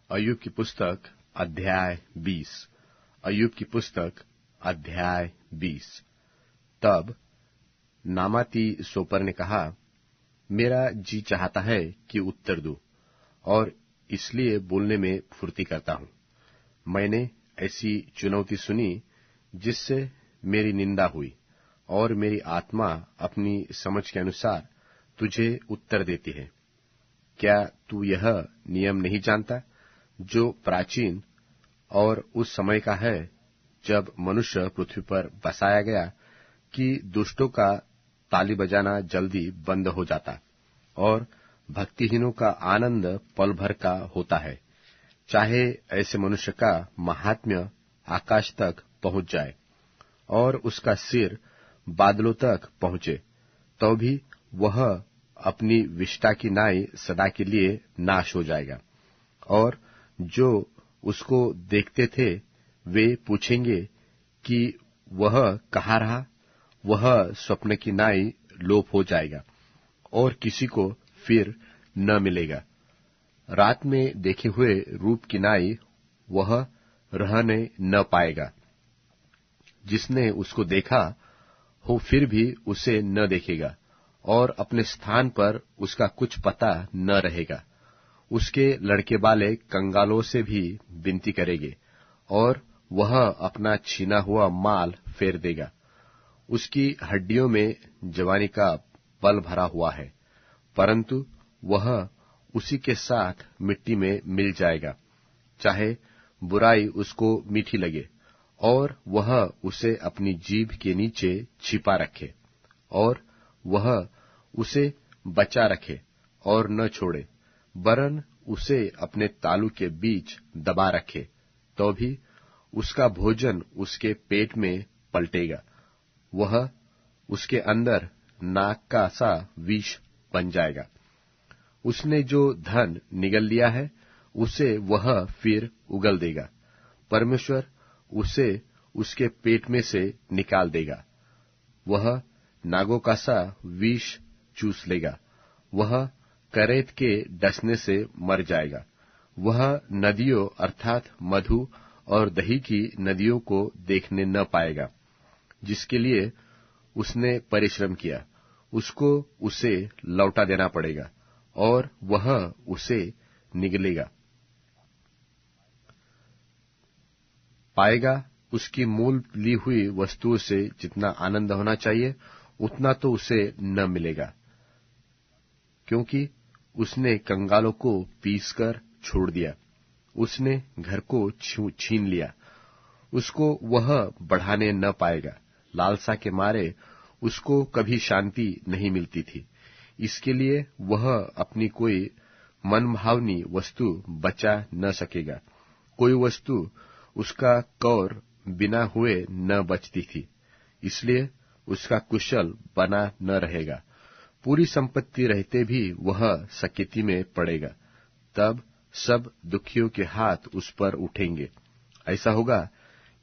अय्यूब की पुस्तक अध्याय 20। अय्यूब की पुस्तक अध्याय 20। तब नामाती सोपर ने कहा, मेरा जी चाहता है कि उत्तर दूं, और इसलिए बोलने में फुर्ती करता हूं। मैंने ऐसी चुनौती सुनी जिससे मेरी निंदा हुई, और मेरी आत्मा अपनी समझ के अनुसार तुझे उत्तर देती है। क्या तू यह नियम नहीं जानता, जो प्राचीन और उस समय का है जब मनुष्य पृथ्वी पर बसाया गया, कि दुष्टों का ताली बजाना जल्दी बंद हो जाता और भक्तिहीनों का आनंद पल भर का होता है। चाहे ऐसे मनुष्य का महात्म्य आकाश तक पहुंच जाए और उसका सिर बादलों तक पहुंचे, तो भी वह अपनी विष्ठा की नाई सदा के लिए नाश हो जाएगा। और जो उसको देखते थे वे पूछेंगे कि वह कहाँ रहा। वह स्वप्न की नाई लोप हो जाएगा और किसी को फिर न मिलेगा। रात में देखे हुए रूप की नाई वह रहने न पाएगा। जिसने उसको देखा हो फिर भी उसे न देखेगा, और अपने स्थान पर उसका कुछ पता न रहेगा। उसके लड़के वाले कंगालों से भी विनती करेंगे, और वह अपना छीना हुआ माल फेर देगा। उसकी हड्डियों में जवानी का बल भरा हुआ है, परंतु वह उसी के साथ मिट्टी में मिल जाएगा। चाहे बुराई उसको मीठी लगे, और वह उसे अपनी जीभ के नीचे छिपा रखे, और वह उसे बचा रखे और न छोड़े, वरन उसे अपने तालू के बीच दबा रखे, तो भी उसका भोजन उसके पेट में पलटेगा। वह उसके अंदर नाक का सा विष बन जाएगा। उसने जो धन निगल लिया है उसे वह फिर उगल देगा। परमेश्वर उसे उसके पेट में से निकाल देगा। वह नागों का सा विष चूस लेगा। वह करेत के डसने से मर जाएगा। वह नदियों अर्थात मधु और दही की नदियों को देखने न पाएगा। जिसके लिए उसने परिश्रम किया, उसको उसे लौटा देना पड़ेगा, और वह उसे निगलेगा पाएगा। उसकी मूल ली हुई वस्तुओं से जितना आनंद होना चाहिए उतना तो उसे न मिलेगा, क्योंकि उसने कंगालों को पीसकर छोड़ दिया। उसने घर को छीन लिया, उसको वह बढ़ाने न पाएगा। लालसा के मारे उसको कभी शांति नहीं मिलती थी, इसके लिए वह अपनी कोई मनभावनी वस्तु बचा न सकेगा। कोई वस्तु उसका कौर बिना हुए न बचती थी, इसलिए उसका कुशल बना न रहेगा। पूरी संपत्ति रहते भी वह सकेती में पड़ेगा। तब सब दुखियों के हाथ उस पर उठेंगे। ऐसा होगा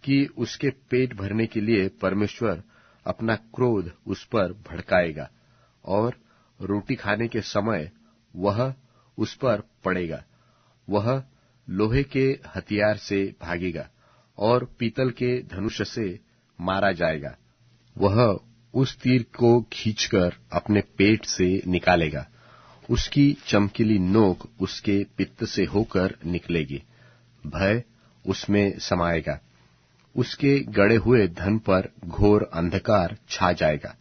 कि उसके पेट भरने के लिए परमेश्वर अपना क्रोध उस पर भड़काएगा, और रोटी खाने के समय वह उस पर पड़ेगा। वह लोहे के हथियार से भागेगा और पीतल के धनुष से मारा जाएगा। वह उस तीर को खींचकर अपने पेट से निकालेगा। उसकी चमकीली नोक उसके पित्त से होकर निकलेगी। भय उसमें समाएगा। उसके गड़े हुए धन पर घोर अंधकार छा जाएगा।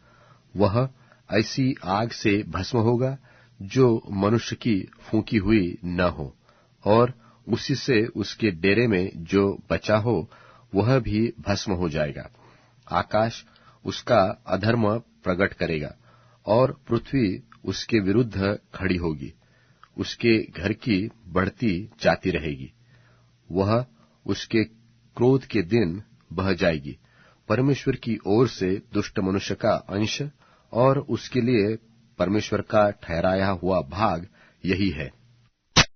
वह ऐसी आग से भस्म होगा जो मनुष्य की फूंकी हुई न हो, और उसी से उसके डेरे में जो बचा हो वह भी भस्म हो जाएगा। आकाश उसका अधर्म प्रकट करेगा, और पृथ्वी उसके विरुद्ध खड़ी होगी। उसके घर की बढ़ती जाती रहेगी। वह उसके क्रोध के दिन बह जाएगी। परमेश्वर की ओर से दुष्ट मनुष्य का अंश और उसके लिए परमेश्वर का ठहराया हुआ भाग यही है।